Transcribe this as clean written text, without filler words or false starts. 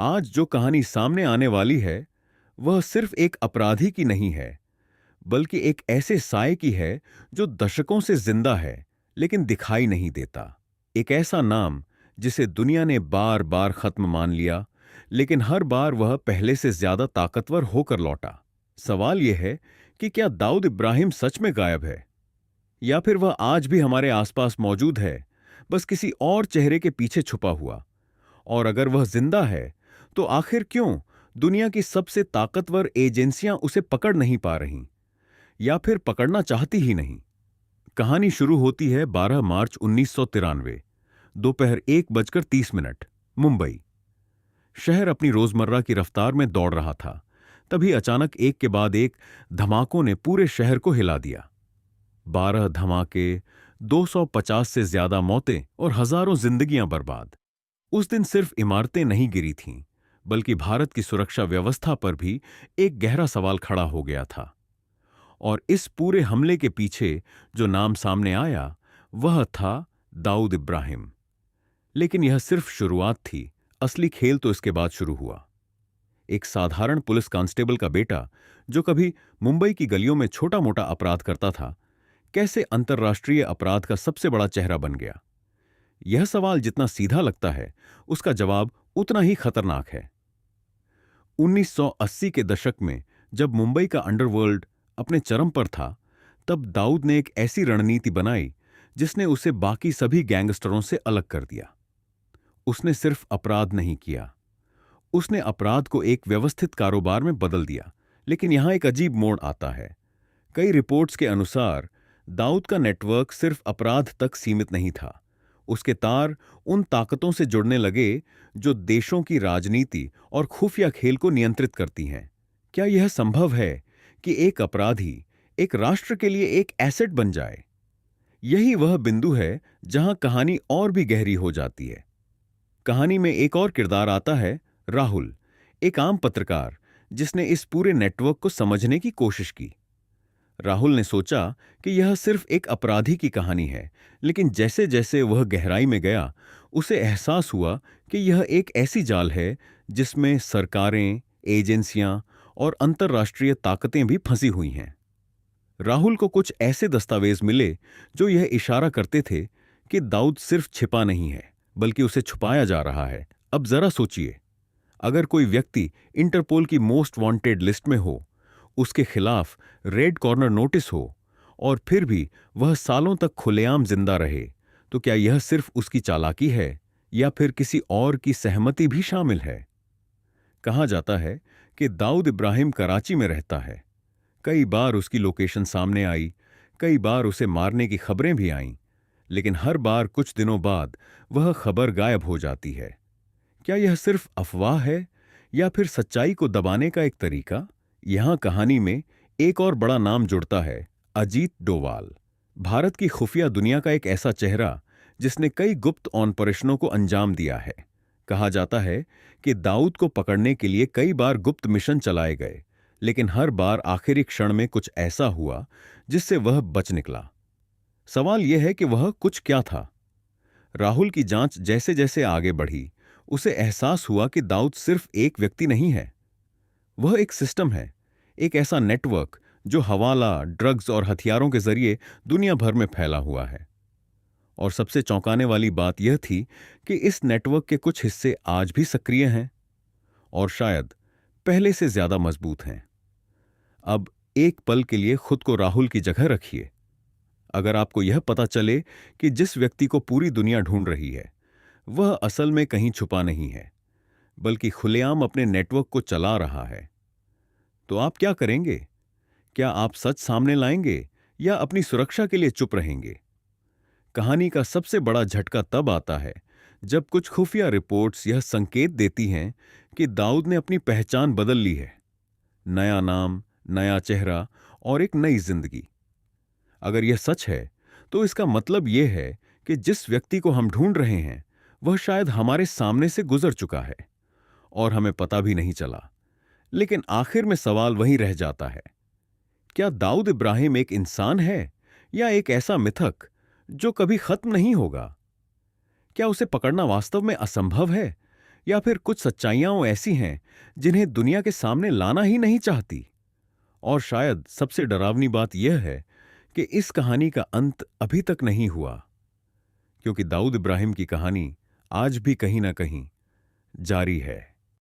आज जो कहानी सामने आने वाली है, वह सिर्फ एक अपराधी की नहीं है, बल्कि एक ऐसे साए की है जो दशकों से जिंदा है, लेकिन दिखाई नहीं देता। एक ऐसा नाम जिसे दुनिया ने बार बार खत्म मान लिया, लेकिन हर बार वह पहले से ज्यादा ताकतवर होकर लौटा। सवाल यह है कि क्या दाऊद इब्राहिम सच में गायब है, या फिर वह आज भी हमारे आसपास मौजूद है, बस किसी और चेहरे के पीछे छुपा हुआ। और अगर वह जिंदा है, तो आखिर क्यों दुनिया की सबसे ताकतवर एजेंसियां उसे पकड़ नहीं पा रहीं, या फिर पकड़ना चाहती ही नहीं। कहानी शुरू होती है 12 मार्च 1993, दोपहर 1:30, मुंबई। शहर अपनी रोजमर्रा की रफ्तार में दौड़ रहा था। तभी अचानक एक के बाद एक धमाकों ने पूरे शहर को हिला दिया। 12 धमाके, 250 से ज्यादा मौतें और हजारों जिंदगियां बर्बाद। उस दिन सिर्फ इमारतें नहीं गिरी थीं, बल्कि भारत की सुरक्षा व्यवस्था पर भी एक गहरा सवाल खड़ा हो गया था। और इस पूरे हमले के पीछे जो नाम सामने आया, वह था दाऊद इब्राहिम। लेकिन यह सिर्फ शुरुआत थी। असली खेल तो इसके बाद शुरू हुआ। एक साधारण पुलिस कांस्टेबल का बेटा, जो कभी मुंबई की गलियों में छोटा मोटा अपराध करता था, कैसे अंतर्राष्ट्रीय अपराध का सबसे बड़ा चेहरा बन गया। यह सवाल जितना सीधा लगता है, उसका जवाब उतना ही खतरनाक है। 1980 के दशक में जब मुंबई का अंडरवर्ल्ड अपने चरम पर था, तब दाऊद ने एक ऐसी रणनीति बनाई जिसने उसे बाकी सभी गैंगस्टरों से अलग कर दिया। उसने सिर्फ अपराध नहीं किया, उसने अपराध को एक व्यवस्थित कारोबार में बदल दिया। लेकिन यहां एक अजीब मोड़ आता है। कई रिपोर्ट्स के अनुसार दाऊद का नेटवर्क सिर्फ अपराध तक सीमित नहीं था। उसके तार उन ताकतों से जुड़ने लगे जो देशों की राजनीति और खुफिया खेल को नियंत्रित करती हैं। क्या यह संभव है कि एक अपराधी एक राष्ट्र के लिए एक एसेट बन जाए? यही वह बिंदु है जहां कहानी और भी गहरी हो जाती है। कहानी में एक और किरदार आता है, राहुल, एक आम पत्रकार जिसने इस पूरे नेटवर्क को समझने की कोशिश की। राहुल ने सोचा कि यह सिर्फ एक अपराधी की कहानी है, लेकिन जैसे जैसे वह गहराई में गया, उसे एहसास हुआ कि यह एक ऐसी जाल है जिसमें सरकारें, एजेंसियां और अंतर्राष्ट्रीय ताकतें भी फंसी हुई हैं। राहुल को कुछ ऐसे दस्तावेज मिले जो यह इशारा करते थे कि दाऊद सिर्फ छिपा नहीं है, बल्कि उसे छुपाया जा रहा है। अब जरा सोचिए, अगर कोई व्यक्ति इंटरपोल की मोस्ट वांटेड लिस्ट में हो, उसके खिलाफ रेड कॉर्नर नोटिस हो, और फिर भी वह सालों तक खुलेआम जिंदा रहे, तो क्या यह सिर्फ उसकी चालाकी है, या फिर किसी और की सहमति भी शामिल है? कहा जाता है कि दाऊद इब्राहिम कराची में रहता है। कई बार उसकी लोकेशन सामने आई, कई बार उसे मारने की खबरें भी आईं, लेकिन हर बार कुछ दिनों बाद वह खबर गायब हो जाती है। क्या यह सिर्फ अफवाह है, या फिर सच्चाई को दबाने का एक तरीका? यहां कहानी में एक और बड़ा नाम जुड़ता है, अजीत डोवाल। भारत की खुफिया दुनिया का एक ऐसा चेहरा जिसने कई गुप्त ऑपरेशनों को अंजाम दिया है। कहा जाता है कि दाऊद को पकड़ने के लिए कई बार गुप्त मिशन चलाए गए, लेकिन हर बार आखिरी क्षण में कुछ ऐसा हुआ जिससे वह बच निकला। सवाल यह है कि वह कुछ क्या था? राहुल की जांच जैसे जैसे आगे बढ़ी, उसे एहसास हुआ कि दाऊद सिर्फ एक व्यक्ति नहीं है, वह एक सिस्टम है, एक ऐसा नेटवर्क जो हवाला, ड्रग्स और हथियारों के जरिए दुनिया भर में फैला हुआ है। और सबसे चौंकाने वाली बात यह थी कि इस नेटवर्क के कुछ हिस्से आज भी सक्रिय हैं, और शायद पहले से ज्यादा मजबूत हैं। अब एक पल के लिए खुद को राहुल की जगह रखिए। अगर आपको यह पता चले कि जिस व्यक्ति को पूरी दुनिया ढूंढ रही है, वह असल में कहीं छुपा नहीं है, बल्कि खुलेआम अपने नेटवर्क को चला रहा है, तो आप क्या करेंगे? क्या आप सच सामने लाएंगे, या अपनी सुरक्षा के लिए चुप रहेंगे? कहानी का सबसे बड़ा झटका तब आता है जब कुछ खुफिया रिपोर्ट्स यह संकेत देती हैं कि दाऊद ने अपनी पहचान बदल ली है। नया नाम, नया चेहरा और एक नई जिंदगी। अगर यह सच है, तो इसका मतलब यह है कि जिस व्यक्ति को हम ढूंढ रहे हैं, वह शायद हमारे सामने से गुजर चुका है और हमें पता भी नहीं चला। लेकिन आखिर में सवाल वहीं रह जाता है, क्या दाऊद इब्राहिम एक इंसान है, या एक ऐसा मिथक जो कभी खत्म नहीं होगा? क्या उसे पकड़ना वास्तव में असंभव है, या फिर कुछ सच्चाइयां ऐसी हैं जिन्हें दुनिया के सामने लाना ही नहीं चाहती। और शायद सबसे डरावनी बात यह है कि इस कहानी का अंत अभी तक नहीं हुआ, क्योंकि दाऊद इब्राहिम की कहानी आज भी कहीं ना कहीं जारी है।